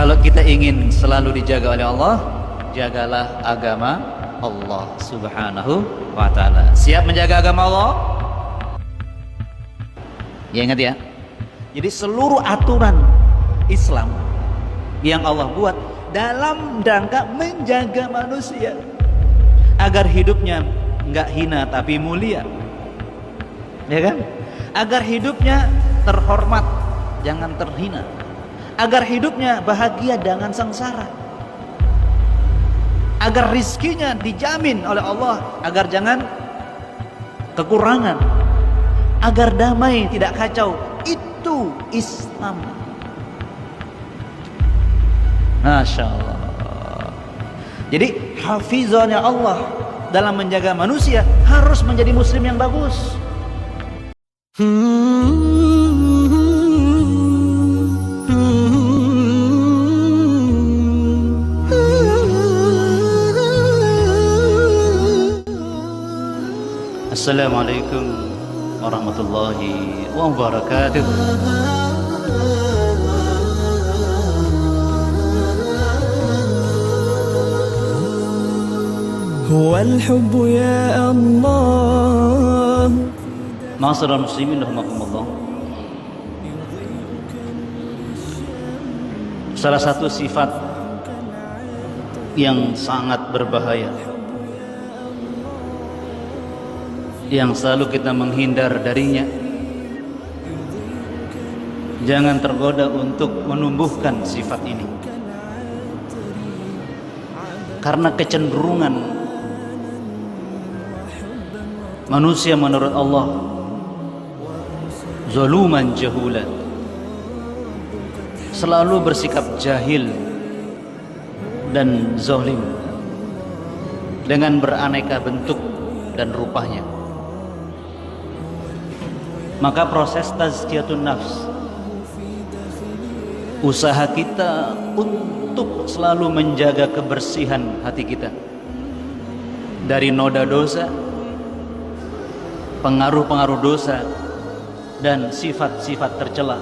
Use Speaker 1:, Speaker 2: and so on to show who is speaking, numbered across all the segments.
Speaker 1: Kalau kita ingin selalu dijaga oleh Allah, jagalah agama Allah Subhanahu wa ta'ala. Siap menjaga agama Allah? Ya, ingat ya. Jadi seluruh aturan Islam yang Allah buat dalam rangka menjaga manusia agar hidupnya nggak hina tapi mulia, ya kan? Agar hidupnya terhormat, jangan terhina. Agar hidupnya bahagia, jangan sengsara. Agar rizkinya dijamin oleh Allah, agar jangan kekurangan. Agar damai, tidak kacau. Itu Islam. Masya Allah. Jadi hafizahnya Allah dalam menjaga manusia harus menjadi muslim yang bagus. Assalamualaikum warahmatullahi wabarakatuh. Huwal hubbu ya Allah. Ma'asyiral muslimin rahimakumullah. Salah satu sifat yang sangat berbahaya, yang selalu kita menghindar darinya, jangan tergoda untuk menumbuhkan sifat ini, karena kecenderungan manusia menurut Allah zaluman jahulan, selalu bersikap jahil dan zalim dengan beraneka bentuk dan rupanya. Maka proses tazkiyatun nafs, usaha kita untuk selalu menjaga kebersihan hati kita dari noda dosa, pengaruh-pengaruh dosa, dan sifat-sifat tercela,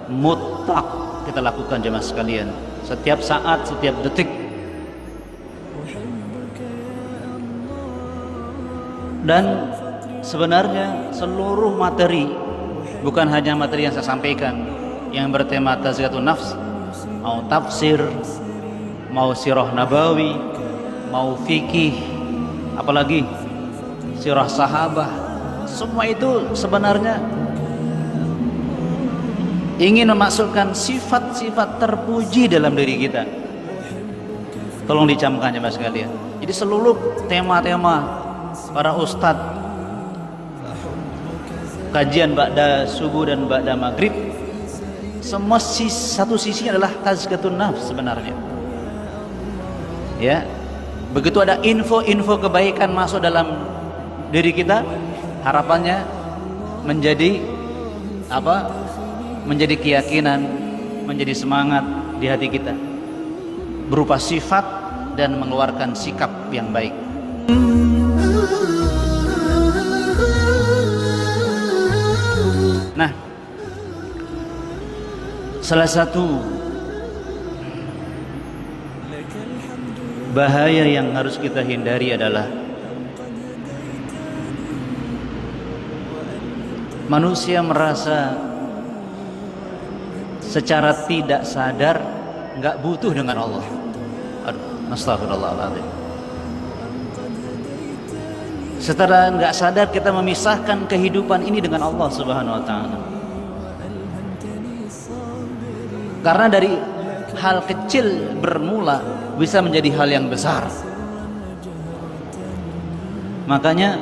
Speaker 1: mutlak kita lakukan jemaah sekalian, setiap saat, setiap detik. Dan sebenarnya seluruh materi, bukan hanya materi yang saya sampaikan yang bertema tazkiyatun nafs, mau tafsir, mau sirah nabawi, mau fikih, apalagi sirah sahabah, semua itu sebenarnya ingin memasukkan sifat-sifat terpuji dalam diri kita. Tolong dicamkan ya mas sekalian. Jadi seluruh tema-tema para ustadz kajian ba'da subuh dan ba'da maghrib, semua satu sisi adalah tazkiyatun nafs sebenarnya. Ya, begitu ada info-info kebaikan masuk dalam diri kita, harapannya menjadi apa? Menjadi keyakinan, menjadi semangat di hati kita, berupa sifat dan mengeluarkan sikap yang baik. Nah, salah satu bahaya yang harus kita hindari adalah manusia merasa secara tidak sadar nggak butuh dengan Allah. Aduh, astagfirullahaladzim. Setelah nggak sadar kita memisahkan kehidupan ini dengan Allah Subhanahu wa ta'ala. Karena dari hal kecil bermula bisa menjadi hal yang besar. Makanya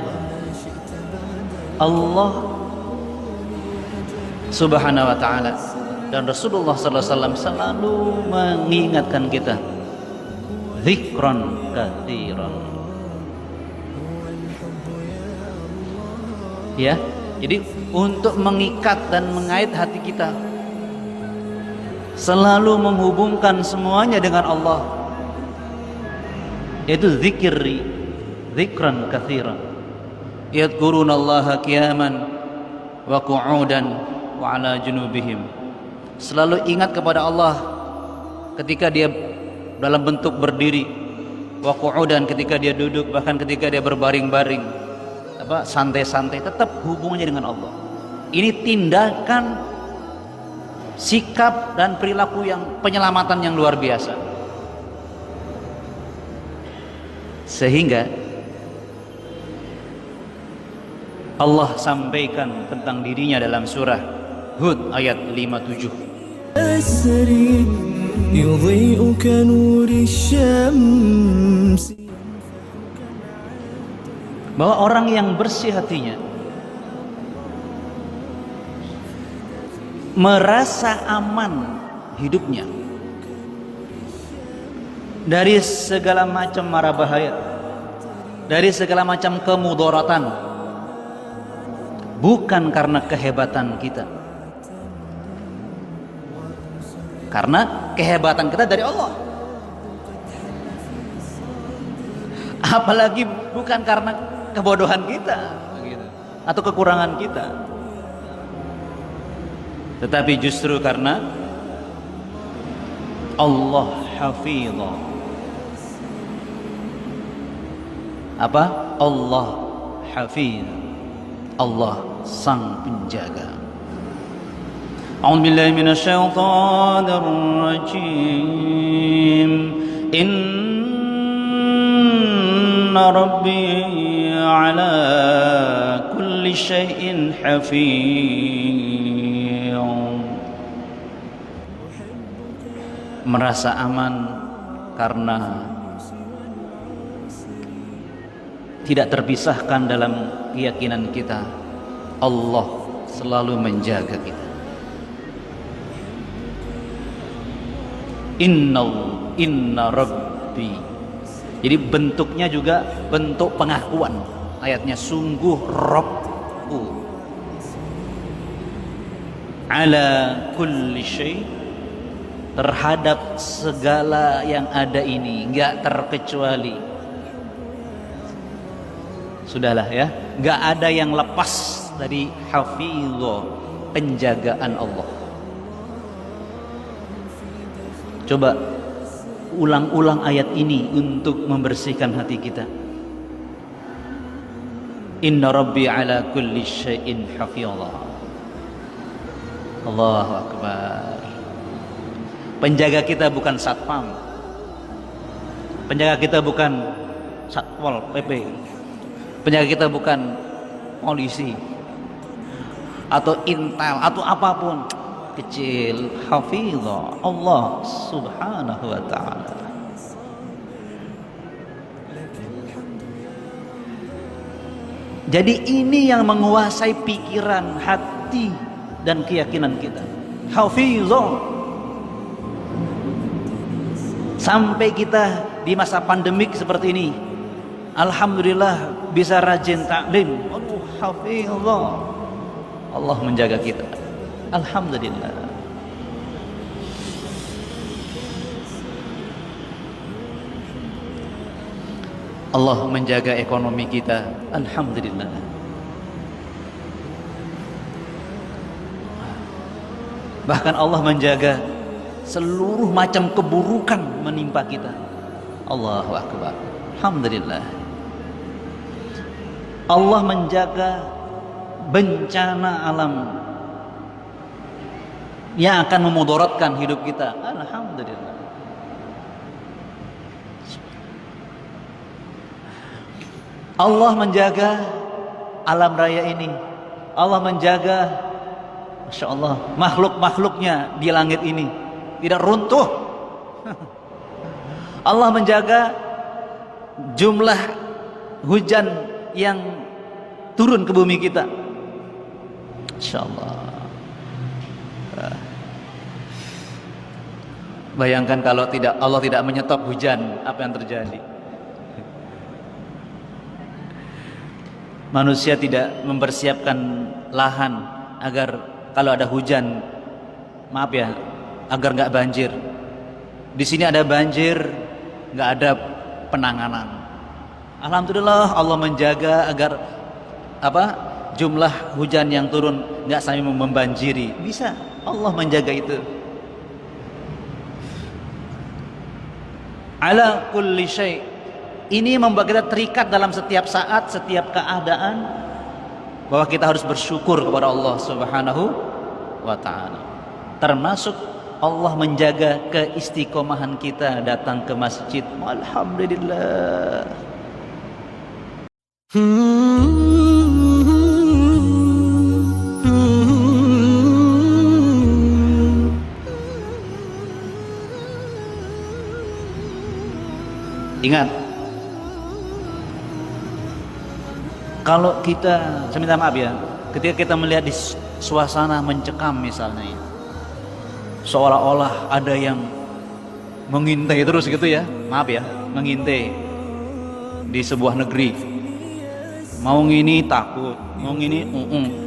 Speaker 1: Allah Subhanahu wa ta'ala dan Rasulullah sallallahu alaihi wasallam selalu mengingatkan kita, dzikran katsiran. Ya, jadi untuk mengikat dan mengait hati kita, selalu menghubungkan semuanya dengan Allah, yaitu zikri, dzikran katsiran. Yadhkurunallaha qiyaman wa qu'udan wa ala junubihim. Selalu ingat kepada Allah ketika dia dalam bentuk berdiri, wa qu'udan ketika dia duduk, bahkan ketika dia berbaring-baring, santai-santai, tetap hubungannya dengan Allah. Ini tindakan, sikap dan perilaku yang penyelamatan yang luar biasa. Sehingga Allah sampaikan tentang dirinya dalam surah Hud ayat 57. Bahwa orang yang bersih hatinya merasa aman hidupnya dari segala macam mara bahaya, dari segala macam kemudaratan, bukan karena kehebatan kita, karena kehebatan kita dari Allah. Apalagi bukan karena kebodohan kita atau kekurangan kita, tetapi justru karena Allah hafizah. Allah hafiz, Allah sang penjaga. A'udzubillahi minasyaitonir rajim. Inna rabbi ala kulli syai'in hafiz. Merasa aman karena tidak terpisahkan dalam keyakinan kita, Allah selalu menjaga kita. Inna rabbi. Jadi bentuknya juga bentuk pengakuan. Ayatnya sungguh Rabbku ala kulli syai', terhadap segala yang ada ini, enggak terkecuali. Sudahlah ya, enggak ada yang lepas dari hafizah, penjagaan Allah. Coba ulang-ulang ayat ini untuk membersihkan hati kita. Inna rabbi ala kulli syai'in hafizah. Allahu akbar. Penjaga kita bukan satpam, penjaga kita bukan satpol PP, penjaga kita bukan polisi atau intel atau apapun. Kecil, hafizah Allah subhanahu wa ta'ala. Jadi ini yang menguasai pikiran, hati dan keyakinan kita. Hafizah. Sampai kita di masa pandemik seperti ini, alhamdulillah bisa rajin taklim. Aduh, hafizah. Allah menjaga kita. Alhamdulillah. Allah menjaga ekonomi kita. Alhamdulillah. Bahkan Allah menjaga seluruh macam keburukan menimpa kita. Allahu akbar. Alhamdulillah. Allah menjaga bencana alam yang akan memudaratkan hidup kita. Alhamdulillah. Allah menjaga alam raya ini. Allah menjaga, Masya Allah, makhluk-makhluknya di langit ini tidak runtuh. Allah menjaga jumlah hujan yang turun ke bumi kita. Masya Allah. Bayangkan kalau Allah tidak menyetop hujan, apa yang terjadi? Manusia tidak mempersiapkan lahan agar kalau ada hujan, maaf ya, agar nggak banjir. Di sini ada banjir, nggak ada penanganan. Alhamdulillah Allah menjaga agar jumlah hujan yang turun nggak sampai membanjiri. Bisa Allah menjaga itu. ala kulli syai'. Ini membuat kita terikat dalam setiap saat, setiap keadaan, bahwa kita harus bersyukur kepada Allah Subhanahu wa ta'ala. Termasuk Allah menjaga keistiqomahan kita datang ke masjid. Alhamdulillah. Ingat, kalau kita, saya minta maaf ya, ketika kita melihat di suasana mencekam misalnya, seolah-olah ada yang mengintai terus gitu ya, maaf ya, mengintai di sebuah negeri, mau ngini takut, mau ngini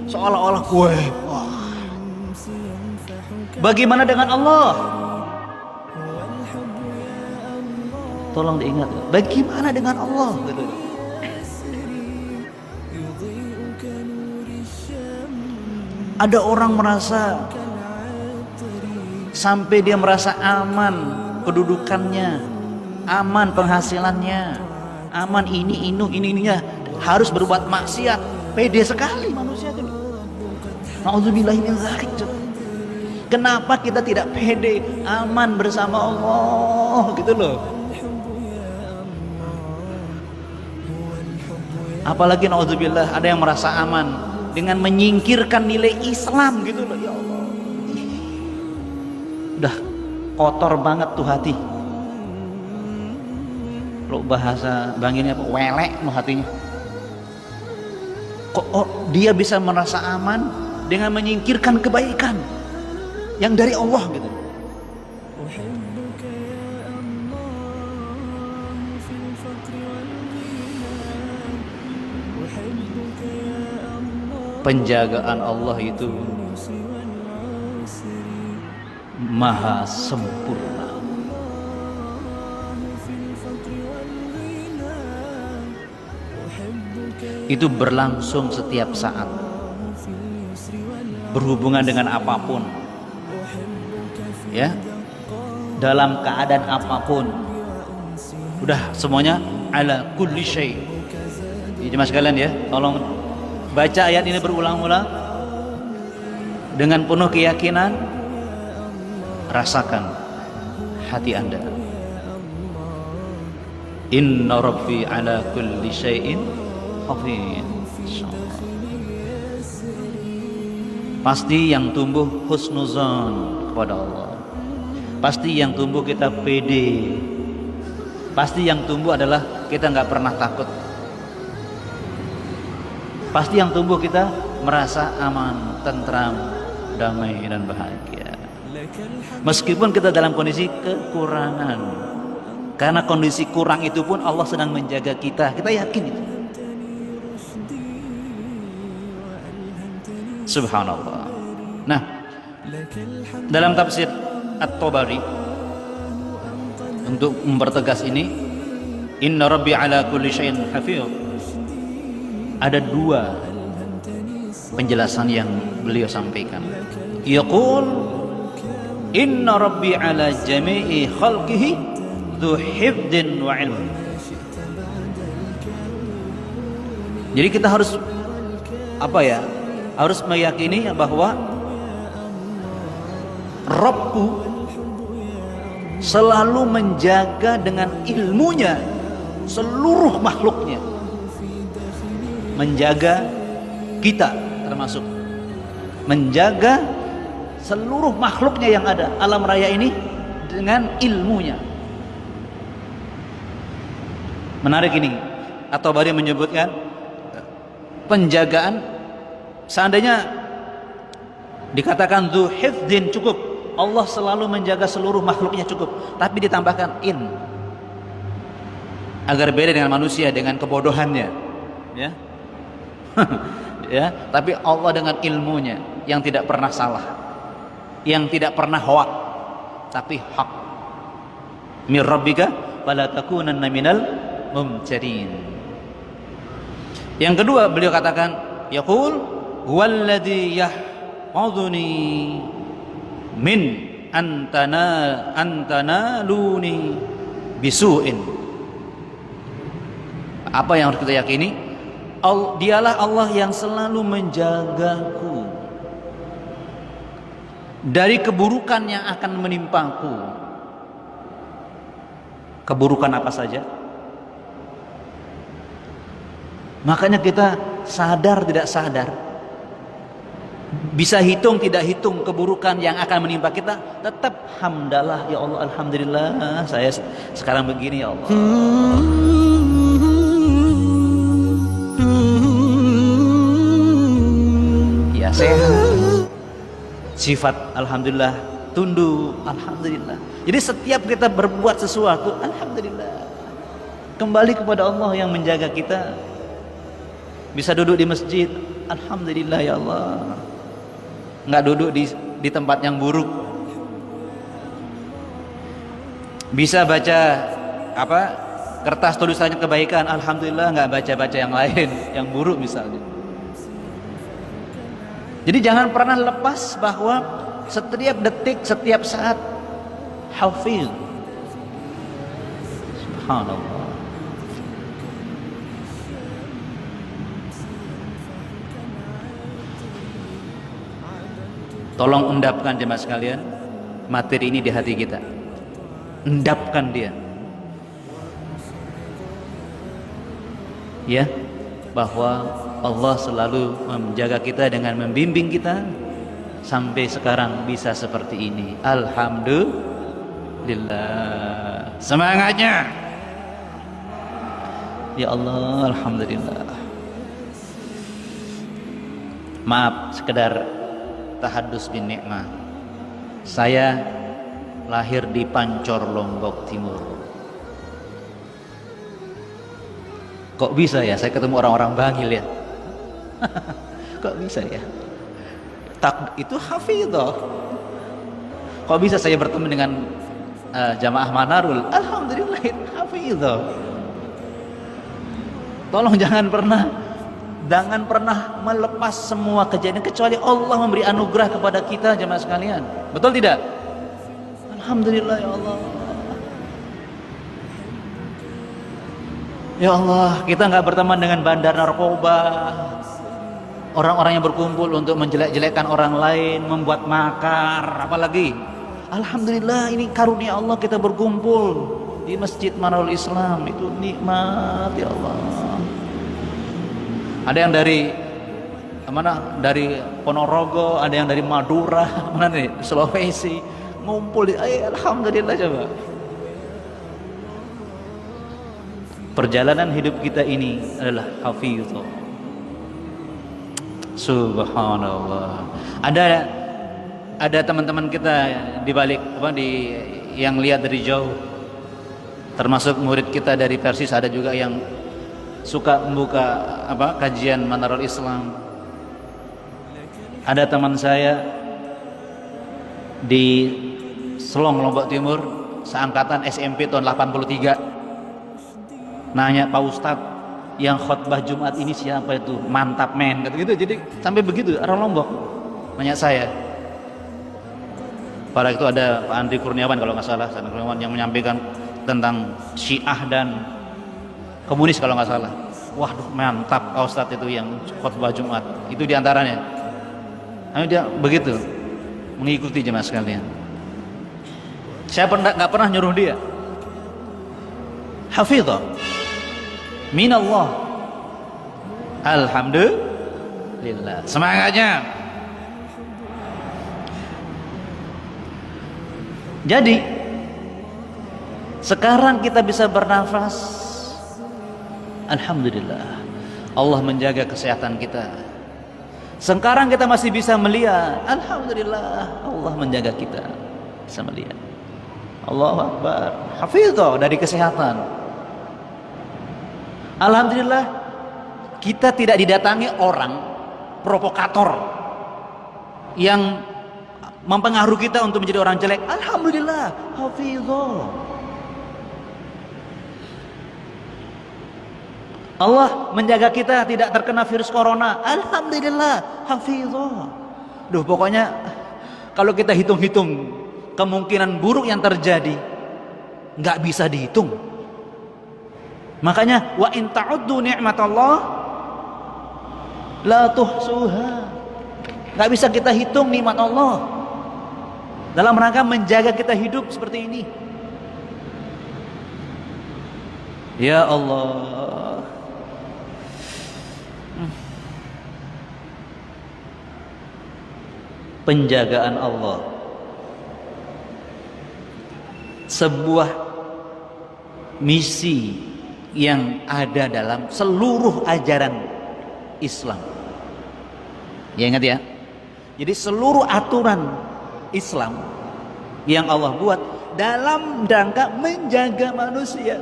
Speaker 1: seolah-olah gue, wah. Bagaimana dengan Allah? Tolong diingat, bagaimana dengan Allah gitu. Ada orang merasa sampai dia merasa aman kedudukannya, aman penghasilannya, aman ininya, harus berbuat maksiat. Pede sekali manusia itu. Nauzubillahi min dzalik. Kenapa kita tidak pede, aman bersama Allah gitu loh. Apalagi naudzubillah ada yang merasa aman dengan menyingkirkan nilai Islam gitu loh. Ya Allah, udah kotor banget tuh hati. Lo bahasa banginnya apa? Welek lo hatinya. Kok dia bisa merasa aman dengan menyingkirkan kebaikan yang dari Allah gitu. Penjagaan Allah itu maha sempurna. Itu berlangsung setiap saat, berhubungan dengan apapun, ya, dalam keadaan apapun, udah semuanya ala kulli syai'. Jadi mas kalian ya, tolong baca ayat ini berulang-ulang dengan penuh keyakinan, rasakan hati Anda. Inna rabbi ala kulli syai'in hafiz. Pasti yang tumbuh husnuzon kepada Allah. Pasti yang tumbuh kita pede. Pasti yang tumbuh adalah kita nggak pernah takut. Pasti yang tumbuh kita merasa aman, tentram, damai dan bahagia. Meskipun kita dalam kondisi kekurangan, karena kondisi kurang itu pun Allah sedang menjaga kita. Kita yakin itu. Subhanallah. Nah, dalam tafsir At-Tabari untuk mempertegas ini, Inna Rabbi ala kulli syai'in hafiz, ada dua penjelasan yang beliau sampaikan. Yaqul Inna Rabbi ala jami'i khalqihi dhu hifdin wa ilm. Jadi kita harus apa ya? Harus meyakini bahwa Rabbku selalu menjaga dengan ilmunya seluruh makhluknya, menjaga kita termasuk, menjaga seluruh makhluknya yang ada alam raya ini dengan ilmunya. Menarik ini, At-Tabari menyebutkan penjagaan, seandainya dikatakan dzu hifdzin cukup, Allah selalu menjaga seluruh makhluknya cukup, tapi ditambahkan in, agar beda dengan manusia dengan kebodohannya, ya. Ya, tapi Allah dengan ilmunya yang tidak pernah salah, yang tidak pernah hoak, tapi hak. Mir rabbika fala takunanna minal mumtarin. Yang kedua beliau katakan, yaqul huwallazi yahfazuni min antanaluni bisu'in. Apa yang harus kita yakini? Dialah Allah yang selalu menjagaku dari keburukan yang akan menimpaku. Keburukan apa saja? Makanya kita sadar tidak sadar, bisa hitung tidak hitung keburukan yang akan menimpa kita, tetap hamdalah ya Allah, alhamdulillah saya sekarang begini ya Allah. Ya sehat. Sifat alhamdulillah, tunduk alhamdulillah. Jadi setiap kita berbuat sesuatu alhamdulillah. Kembali kepada Allah yang menjaga kita. Bisa duduk di masjid, alhamdulillah ya Allah. Nggak duduk di tempat yang buruk. Bisa baca kertas tulisannya kebaikan, alhamdulillah, nggak baca-baca yang lain yang buruk misalnya. Jadi jangan pernah lepas bahwa setiap detik, setiap saat hafiz. Subhanallah. Tolong endapkan jemaah sekalian materi ini di hati kita. Endapkan dia. Ya, bahwa Allah selalu menjaga kita dengan membimbing kita sampai sekarang bisa seperti ini. Alhamdulillah. Semangatnya. Ya Allah, alhamdulillah. Maaf, sekedar tahadus bin nikmah. Saya lahir di Pancor, Lombok Timur. Kok bisa ya saya ketemu orang-orang Bangil ya? Kok bisa ya? Itu hafidhah. Kok bisa saya bertemu dengan jamaah Manarul? Alhamdulillah, hafidhah. Tolong jangan pernah melepas semua kejadian kecuali Allah memberi anugerah kepada kita jemaah sekalian. Betul tidak? Alhamdulillah ya Allah. Ya Allah, kita nggak berteman dengan bandar narkoba, orang-orang yang berkumpul untuk menjelek-jelekkan orang lain, membuat makar, apalagi. Alhamdulillah, ini karunia Allah kita berkumpul di Masjid Manarul Islam, itu nikmat ya Allah. Ada yang dari mana? Dari Ponorogo, ada yang dari Madura, mana nih? Sulawesi, ngumpul. Alhamdulillah coba. Perjalanan hidup kita ini adalah hafizah. Subhanallah. Ada teman-teman kita di balik yang lihat dari jauh. Termasuk murid kita dari Persis, ada juga yang suka membuka kajian Manarul Islam. Ada teman saya di Selong, Lombok Timur, seangkatan SMP tahun 83. Nanya, Pak Ustadz, yang khutbah Jumat ini siapa itu? Mantap men, gitu. Jadi sampai begitu orang Lombok nanya saya. Pada itu ada Pak Andri Kurniawan kalau nggak salah, yang menyampaikan tentang Syiah dan komunis kalau nggak salah. Waduh, mantap Pak Ustadz itu yang khutbah Jumat. Itu diantaranya. Dia begitu mengikuti jemaah sekalian. Saya nggak pernah nyuruh dia. Hafizah minallah. Alhamdulillah. Semangatnya. Jadi sekarang kita bisa bernafas. Alhamdulillah, Allah menjaga kesehatan kita. Sekarang kita masih bisa melihat. Alhamdulillah, Allah menjaga kita bisa melihat. Allahu Akbar. Hafizah dari kesehatan. Alhamdulillah, kita tidak didatangi orang provokator yang mempengaruhi kita untuk menjadi orang jelek. Alhamdulillah, hafizah. Allah menjaga kita tidak terkena virus corona. Alhamdulillah, hafizah. Pokoknya kalau kita hitung-hitung kemungkinan buruk yang terjadi, nggak bisa dihitung. Makanya wa in ta'uddu ni'matallah la tuhsuha. Nggak bisa kita hitung nikmat Allah dalam rangka menjaga kita hidup seperti ini. Ya Allah, penjagaan Allah sebuah misi yang ada dalam seluruh ajaran Islam. Ya, ingat ya. Jadi seluruh aturan Islam yang Allah buat dalam rangka menjaga manusia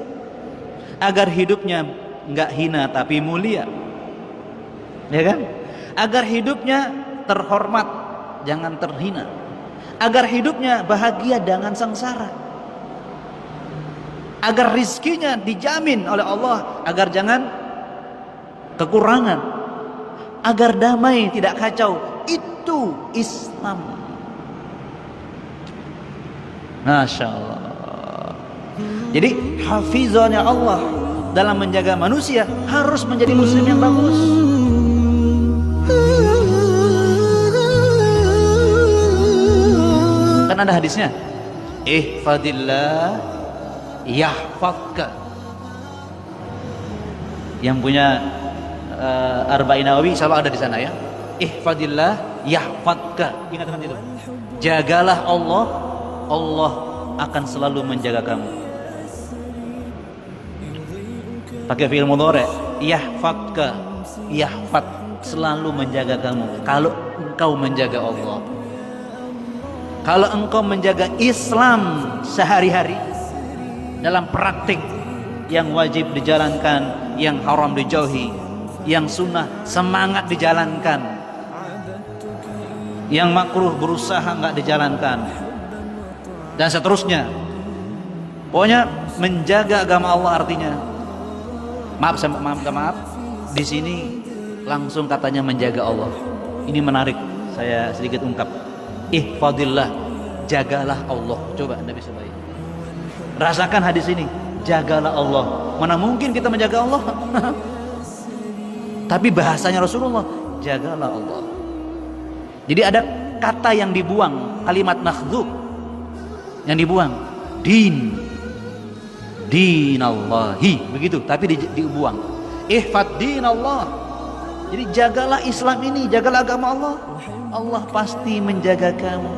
Speaker 1: agar hidupnya nggak hina tapi mulia, ya kan? Agar hidupnya terhormat, jangan terhina. Agar hidupnya bahagia, jangan sengsara. Agar rizkinya dijamin oleh Allah, agar jangan kekurangan. Agar damai, tidak kacau. Itu Islam. Masya Allah. Jadi hafizannya Allah dalam menjaga manusia harus menjadi muslim yang bagus. Kan ada hadisnya, ihfadillah yahfadka. Yang punya Arba'in Nawawi selalu ada di sana ya. Ihfadillah yahfadka. Ingatkan itu. Jagalah Allah, Allah akan selalu menjaga kamu. Pakai fi'il mudhari', yahfadka, yahfad, selalu menjaga kamu. Kalau engkau menjaga Allah, kalau engkau menjaga Islam sehari-hari dalam praktik yang wajib dijalankan, yang haram dijauhi, yang sunnah semangat dijalankan, yang makruh berusaha nggak dijalankan, dan seterusnya. Pokoknya menjaga agama Allah artinya, maaf, di sini langsung katanya menjaga Allah. Ini menarik, saya sedikit ungkap. Ihfadillah, jagalah Allah. Coba Anda bisa bayangkan. Rasakan hadis ini, jagalah Allah. Mana mungkin kita menjaga Allah? Tapi bahasanya Rasulullah, jagalah Allah. Jadi ada kata yang dibuang, kalimat mahdzuf yang dibuang, dinallahi, begitu, tapi dibuang. Ihfad dinallah. Jadi jagalah Islam ini, jagalah agama Allah. Allah pasti menjaga kamu.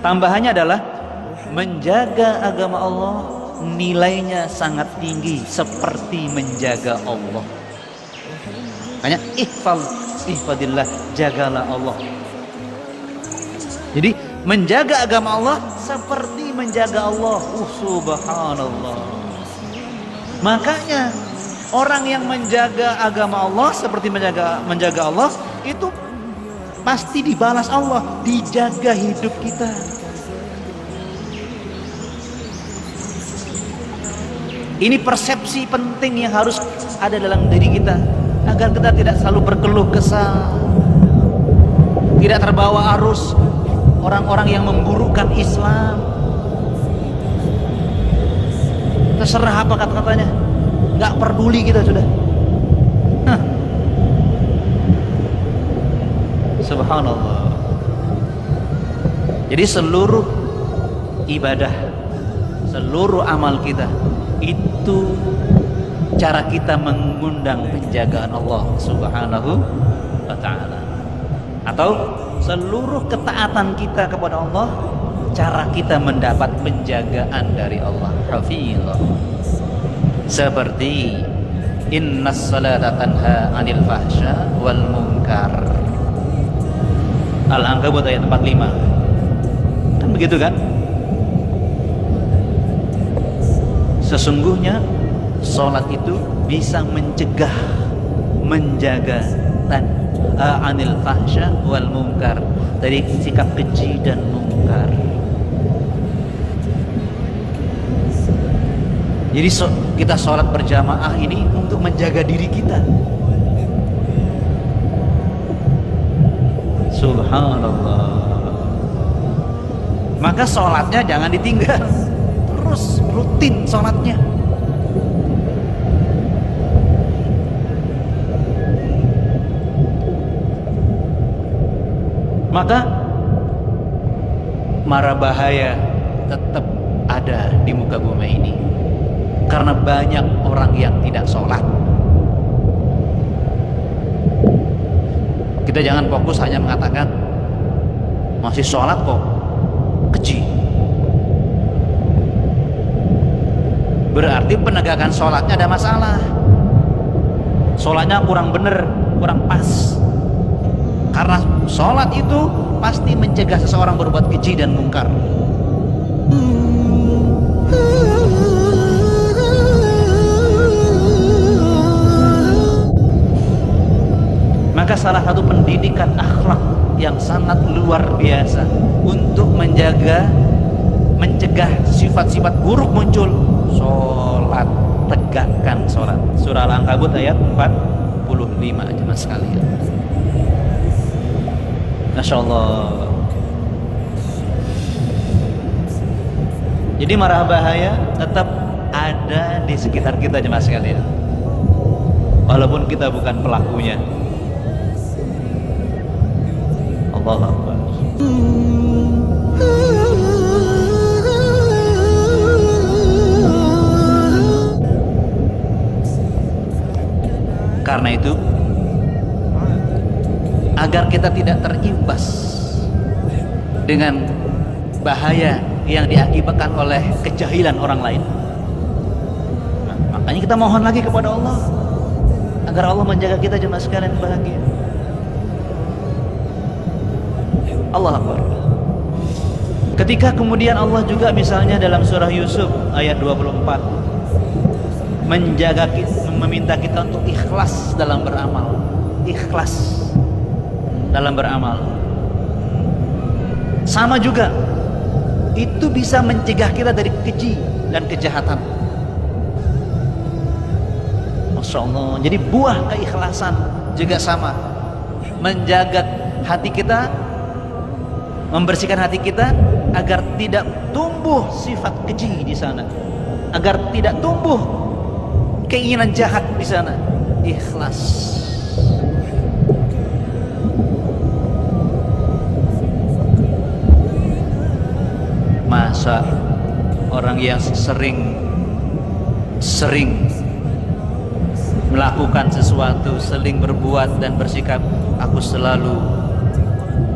Speaker 1: Tambahannya adalah menjaga agama Allah nilainya sangat tinggi seperti menjaga Allah. Makanya ihfadillah, jagalah Allah. Jadi menjaga agama Allah seperti menjaga Allah. Subhanallah. Makanya orang yang menjaga agama Allah seperti menjaga Allah itu pasti dibalas Allah, dijaga hidup kita. Ini persepsi penting yang harus ada dalam diri kita agar kita tidak selalu berkeluh kesah, tidak terbawa arus orang-orang yang memburukkan Islam. Terserah apa kata-katanya, nggak peduli kita sudah. Subhanallah. Jadi seluruh ibadah, seluruh amal kita itu cara kita mengundang penjagaan Allah Subhanahu wa ta'ala. Atau seluruh ketaatan kita kepada Allah, cara kita mendapat penjagaan dari Allah. Hafizah. Seperti innas salata tanha 'anil fahsya wal munkar. Al-Ankabut ayat 45. Kan begitu kan? Sesungguhnya salat itu bisa mencegah, menjaga anil fahsya wal munkar, dari sikap keji dan munkar. Jadi kita sholat berjamaah ini untuk menjaga diri kita. Subhanallah. Maka sholatnya jangan ditinggal, terus rutin sholatnya. Maka mara bahaya tetap ada di muka bumi ini karena banyak orang yang tidak sholat. Kita jangan fokus hanya mengatakan masih sholat kok, keji. Berarti penegakan sholatnya ada masalah. Sholatnya kurang bener, kurang pas. Karena sholat itu pasti mencegah seseorang berbuat keji dan mungkar. Maka salah satu pendidikan akhlak yang sangat luar biasa untuk mencegah sifat-sifat buruk muncul, sholat, tegakkan sholat. Surah Al-Ankabut ayat 45 jemaah sekalian. Masya Allah. Jadi marah bahaya tetap ada di sekitar kita jemaah sekalian, walaupun kita bukan pelakunya. Allahu Akbar. Karena itu, agar kita tidak terimbas dengan bahaya yang diakibatkan oleh kejahilan orang lain, makanya kita mohon lagi kepada Allah agar Allah menjaga kita jemaah sekalian bahagia. Allah Akbar. Ketika kemudian Allah juga misalnya dalam surah Yusuf ayat 24 menjaga kita, meminta kita untuk ikhlas dalam beramal, ikhlas dalam beramal. Sama juga itu bisa mencegah kita dari keji dan kejahatan. Masya Allah. Jadi buah keikhlasan juga sama, menjaga hati kita, membersihkan hati kita agar tidak tumbuh sifat keji di sana, agar tidak tumbuh keinginan jahat di sana. Ikhlas. Masa orang yang sering melakukan sesuatu, sering berbuat dan bersikap, aku selalu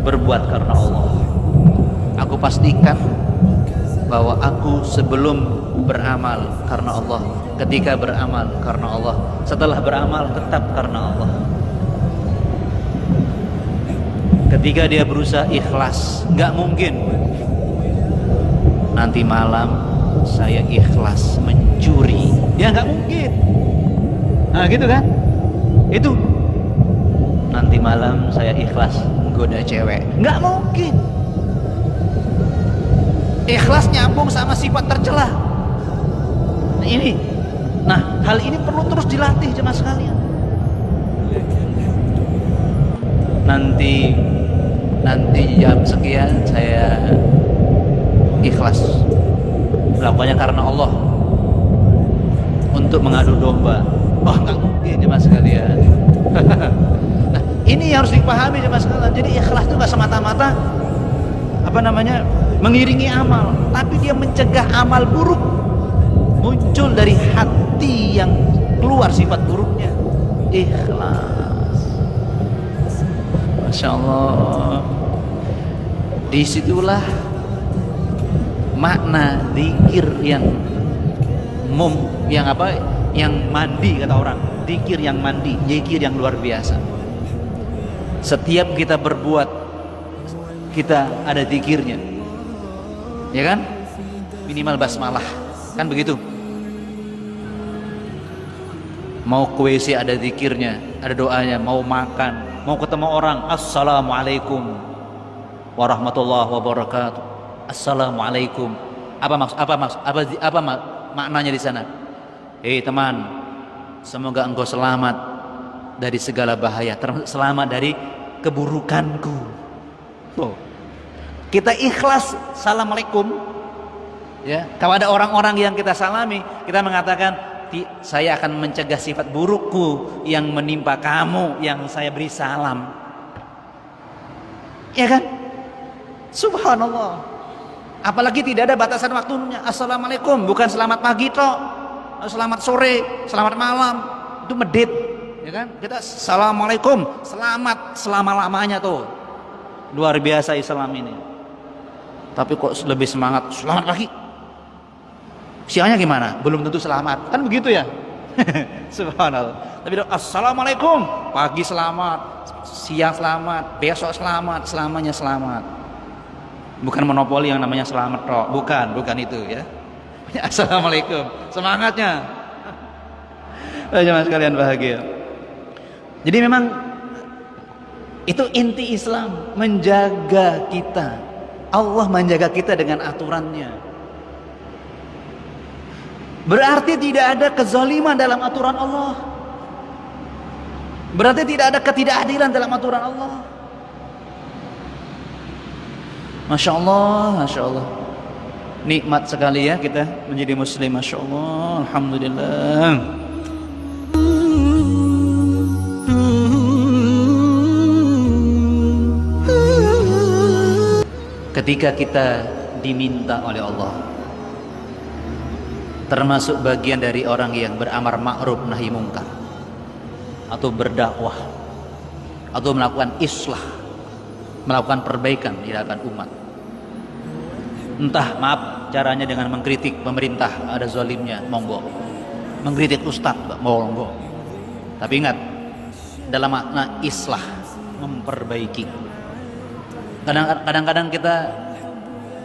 Speaker 1: berbuat karena Allah. Aku pastikan bahwa aku sebelum beramal karena Allah, ketika beramal karena Allah, setelah beramal tetap karena Allah. Ketika dia berusaha ikhlas, nggak mungkin nanti malam saya ikhlas mencuri, ya nggak mungkin. Nah gitu kan, itu nanti malam saya ikhlas menggoda cewek, nggak mungkin. Ikhlas nyambung sama sifat tercela. Nah hal ini perlu terus dilatih jemaah sekalian. Nanti jam sekian saya ikhlas melakukannya karena Allah untuk mengadu domba. Wah nggak mungkin jemaah sekalian. Nah ini yang harus dipahami jemaah sekalian. Jadi ikhlas itu nggak semata-mata mengiringi amal, tapi dia mencegah amal buruk muncul dari hati yang keluar sifat buruknya. Ikhlas. Masya Allah. Disitulah makna zikir yang mandi, kata orang. Zikir yang mandi, zikir yang luar biasa. Setiap kita berbuat, kita ada zikirnya, ya kan? Minimal basmalah, kan begitu. Mau ke WC ada zikirnya, ada doanya. Mau makan, mau ketemu orang, assalamualaikum warahmatullahi wabarakatuh. Assalamualaikum. Apa maknanya di sana? Hei teman, semoga engkau selamat dari segala bahaya, selamat dari keburukanku. Oh. kita ikhlas assalamualaikum ya kepada orang-orang yang kita salami, kita mengatakan saya akan mencegah sifat burukku yang menimpa kamu yang saya beri salam, ya kan? Subhanallah. Apalagi tidak ada batasan waktunya. Assalamualaikum bukan selamat pagi toh, selamat sore, selamat malam, itu medit, ya kan? Kita assalamualaikum, selamat selama-lamanya tuh. Luar biasa Islam ini. Tapi kok lebih semangat selamat pagi. Siangnya gimana? Belum tentu selamat. Kan begitu ya? Subhanallah. Tapi assalamualaikum, pagi selamat, siang selamat, besok selamat, selamanya selamat. Bukan monopoli yang namanya selamat toh. Bukan itu ya. Assalamualaikum, semangatnya. Jemaah sekalian bahagia. Jadi memang itu inti Islam, menjaga kita. Allah menjaga kita dengan aturannya. Berarti tidak ada kezaliman dalam aturan Allah. Berarti tidak ada ketidakadilan dalam aturan Allah. Masya Allah, Masya Allah. Nikmat sekali ya kita menjadi muslim. Masya Allah, alhamdulillah. Ketika kita diminta oleh Allah, termasuk bagian dari orang yang beramar ma'ruf nahi mungkar, atau berdakwah, atau melakukan islah, melakukan perbaikan di hadapan umat. Entah maaf caranya dengan mengkritik pemerintah, ada zalimnya, monggo. Mengkritik ustadz, monggo. Tapi ingat, dalam makna islah, memperbaiki. Kadang-kadang kita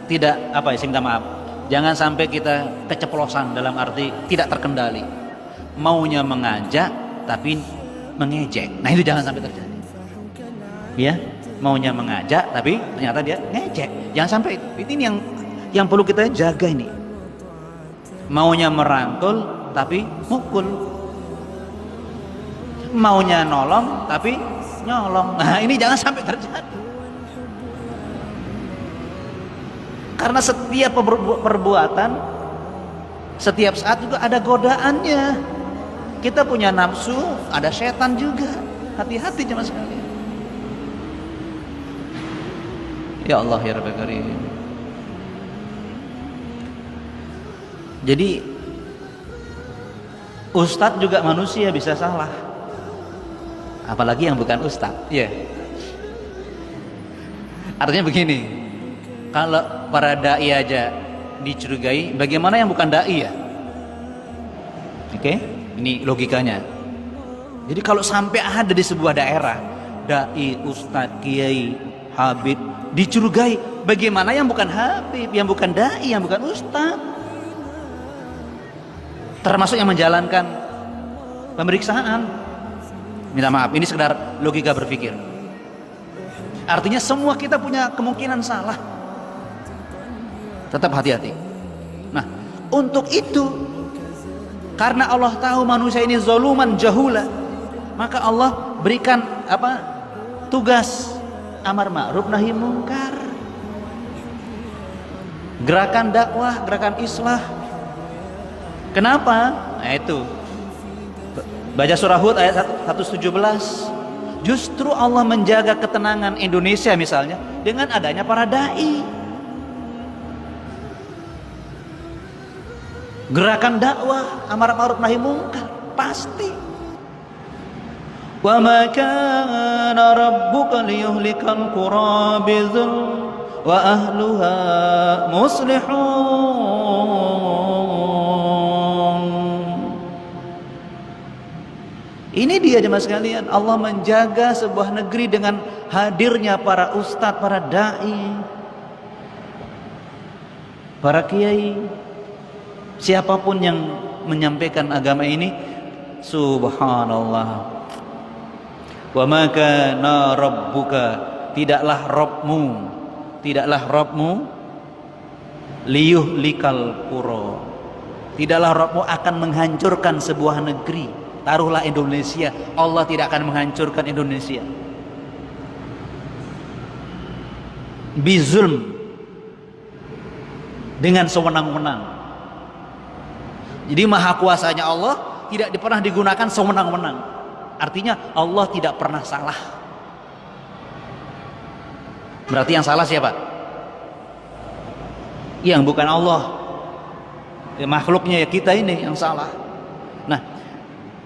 Speaker 1: tidak minta maaf. Jangan sampai kita keceplosan dalam arti tidak terkendali. Maunya mengajak tapi mengejek. Nah itu jangan sampai terjadi. Ya, maunya mengajak tapi ternyata dia ngejek. Jangan sampai itu. Ini yang perlu kita jaga ini. Maunya merangkul tapi mukul. Maunya nolong tapi nyolong. Nah ini jangan sampai terjadi. Karena setiap perbuatan, setiap saat juga ada godaannya. Kita punya nafsu, ada setan juga. Hati-hati jemaah sekalian. Ya Allah ya Rabbal Karim. Jadi ustadz juga manusia, bisa salah. Apalagi yang bukan ustadz. Ya. Artinya begini. Kalau para dai aja dicurigai, bagaimana yang bukan dai ya? Oke, ini logikanya. Jadi kalau sampai ada di sebuah daerah dai, ustadz, kiai, habib dicurigai, bagaimana yang bukan habib, yang bukan dai, yang bukan ustadz? Termasuk yang menjalankan pemeriksaan. Minta maaf, ini sekedar logika berpikir. Artinya semua kita punya kemungkinan salah. Tetap hati-hati. Nah, untuk itu, karena Allah tahu manusia ini zaluman jahula, maka Allah berikan tugas amar ma'ruf nahi mungkar, gerakan dakwah, gerakan islah. Kenapa? Nah itu, baca surah Hud ayat 117. Justru Allah menjaga ketenangan Indonesia misalnya dengan adanya para dai. Gerakan dakwah, amar ma'ruf nahi mungkar, pasti. Wa ma kana rabbuka liyuhlikal qura bizulm wa ahluha muslihun. Ini dia jemaah sekalian, Allah menjaga sebuah negeri dengan hadirnya para ustadz, para dai, para kiai. Siapapun yang menyampaikan agama ini, subhanallah. Wa ma kana rabbuka, tidaklah Rabbmu liyuhlikal qura, tidaklah Rabbmu akan menghancurkan sebuah negeri. Taruhlah Indonesia, Allah tidak akan menghancurkan Indonesia bizulm, dengan sewenang-wenang. Jadi maha kuasanya Allah tidak pernah digunakan sewenang-wenang. Artinya Allah tidak pernah salah. Berarti yang salah siapa? Yang bukan Allah. Ya, makhluknya ya kita ini yang salah. Nah,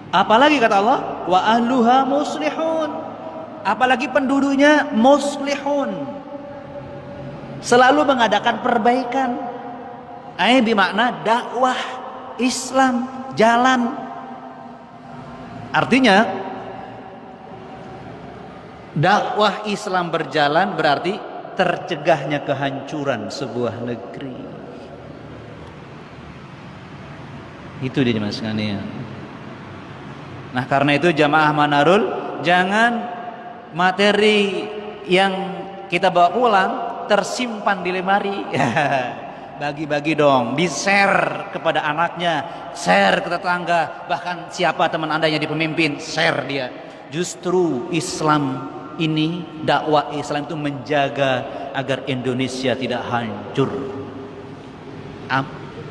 Speaker 1: apalagi kata Allah, wa ahluha muslihun. Apalagi penduduknya muslihun. Selalu mengadakan perbaikan. Bermakna dakwah Islam jalan. Artinya dakwah Islam berjalan berarti tercegahnya kehancuran sebuah negeri. Itu dia jemaah sekalian. Nah, karena itu jamaah Manarul, jangan materi yang kita bawa pulang tersimpan di lemari. Bagi-bagi dong, di-share kepada anaknya, share ke tetangga, bahkan siapa teman Anda yang jadi pemimpin, share dia. Justru Islam ini, dakwah Islam itu menjaga agar Indonesia tidak hancur.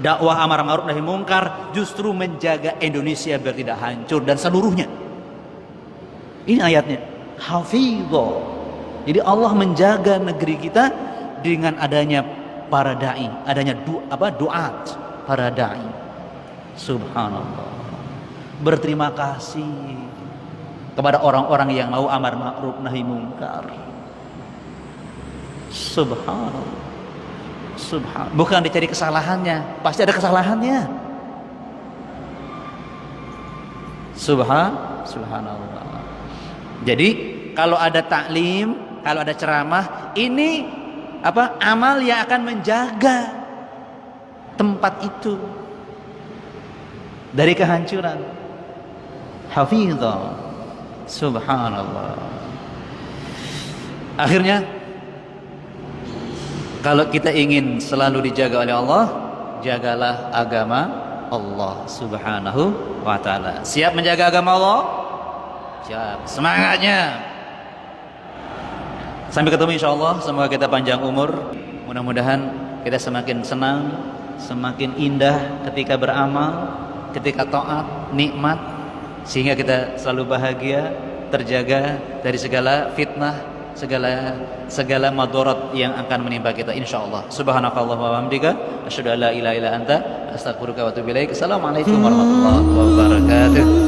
Speaker 1: Dakwah amar ma'ruf nahi mungkar justru menjaga Indonesia biar tidak hancur dan seluruhnya. Ini ayatnya. Hafidho. Jadi Allah menjaga negeri kita dengan adanya para dai, adanya duat, para dai. Subhanallah. Berterima kasih kepada orang-orang yang mau amar ma'ruf nahi mungkar. Subhanallah. Bukan dicari kesalahannya, pasti ada kesalahannya. Subhanallah. Jadi kalau ada taklim, kalau ada ceramah, ini amal yang akan menjaga tempat itu dari kehancuran. Hafizah. Subhanallah. Akhirnya kalau kita ingin selalu dijaga oleh Allah, jagalah agama Allah Subhanahu wa ta'ala. Siap menjaga agama Allah? Siap. Semangatnya. Sampai ketemu insyaallah. Semoga kita panjang umur. Mudah-mudahan kita semakin senang, semakin indah ketika beramal, ketika taat, nikmat, sehingga kita selalu bahagia, terjaga dari segala fitnah, segala madarat yang akan menimpa kita insyaallah. Subhanakallahumma wa bihamdika asyhadu an la ilaha illa anta astaghfiruka wa atubu ilaik. Assalamualaikum warahmatullahi wabarakatuh.